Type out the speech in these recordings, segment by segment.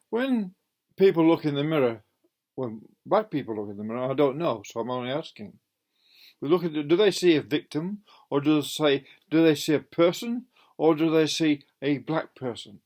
When people look in the mirror, when black people look in the mirror, I don't know, so I'm only asking. We look at do they see a victim, or do they see a person, or do they see a black person?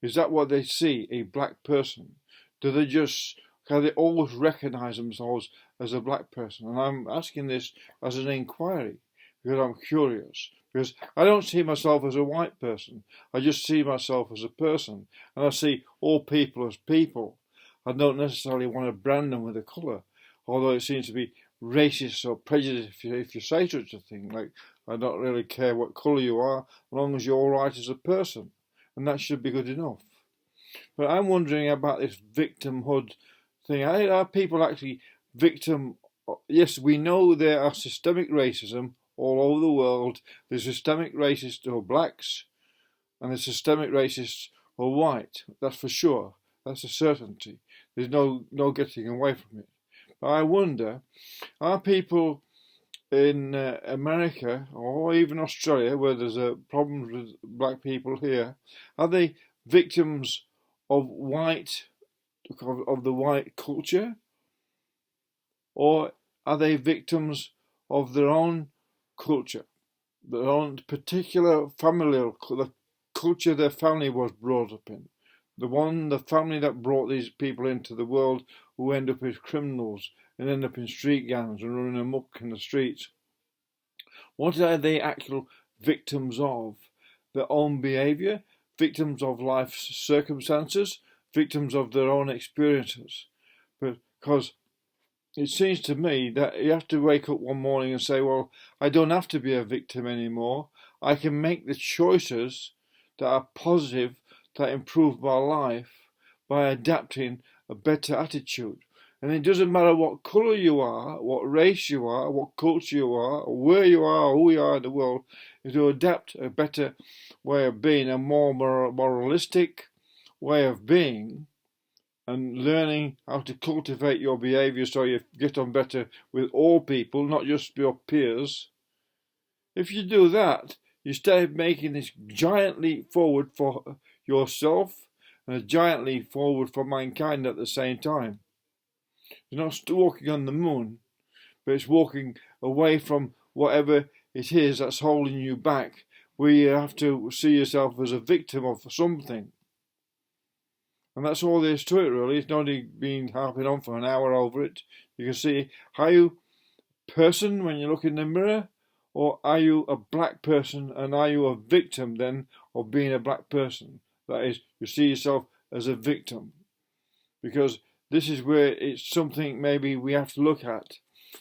Is that what they see, a black person? Do they just can they always recognise themselves as a black person? And I'm asking this as an inquiry because I'm curious. Because I don't see myself as a white person. I just see myself as a person. And I see all people as people. I don't necessarily want to brand them with a colour, although it seems to be racist or prejudiced if you say such a thing. Like, I don't really care what colour you are, as long as you're all right as a person. And that should be good enough. But I'm wondering about this victimhood thing. Are people actually victim? Yes, we know there are systemic racism all over the world. There's systemic racists who are blacks, and there's systemic racists who are white. That's for sure. That's a certainty. There's no getting away from it. But I wonder, are people in America or even Australia, where there's problems with black people here, are they victims of the white culture, or are they victims of their own culture, their own particular the culture their family was brought up in, the family that brought these people into the world who end up as criminals and end up in street gangs and running amok in the streets? What are they actual victims of? Their own behaviour, victims of life's circumstances, victims of their own experiences. Because it seems to me that you have to wake up one morning and say, well, I don't have to be a victim anymore. I can make the choices that are positive, that improve my life by adapting a better attitude. And it doesn't matter what colour you are, what race you are, what culture you are, or where you are, or who you are in the world, is to adapt a better way of being, a more moralistic way of being, and learning how to cultivate your behaviour so you get on better with all people, not just your peers. If you do that, you start making this giant leap forward for yourself and a giant leap forward for mankind at the same time. It's not walking on the moon, but it's walking away from whatever it is that's holding you back, where you have to see yourself as a victim of something. And that's all there is to it, really. It's not only been harping on for an hour over it. You can see, are you a person when you look in the mirror, or are you a black person and are you a victim then of being a black person? That is, you see yourself as a victim. Because this is where it's something maybe we have to look at.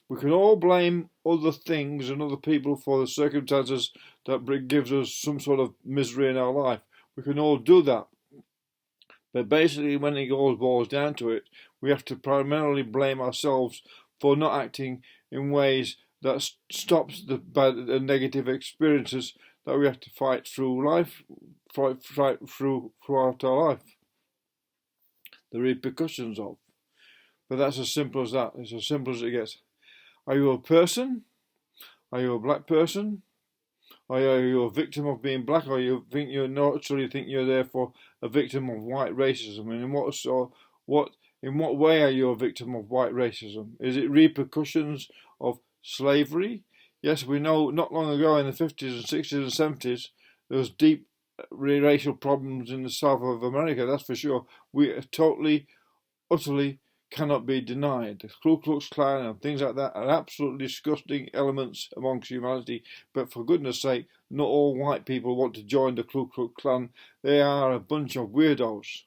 We can all blame other things and other people for the circumstances that gives us some sort of misery in our life. We can all do that. But basically, when it all boils down to it, we have to primarily blame ourselves for not acting in ways that stops the bad and negative experiences that we have to fight through life, fight throughout our life. The repercussions of. But that's as simple as that. It's as simple as it gets. Are you a person? Are you a black person? Are you a victim of being black, or you think you're naturally think you're therefore a victim of white racism? And in what way are you a victim of white racism? Is it repercussions of slavery? Yes, we know not long ago in the 50s and 60s and 70s there was deep racial problems in the south of America, that's for sure. We are totally, utterly cannot be denied. The Ku Klux Klan and things like that are absolutely disgusting elements amongst humanity, but for goodness sake, not all white people want to join the Ku Klux Klan. They are a bunch of weirdos.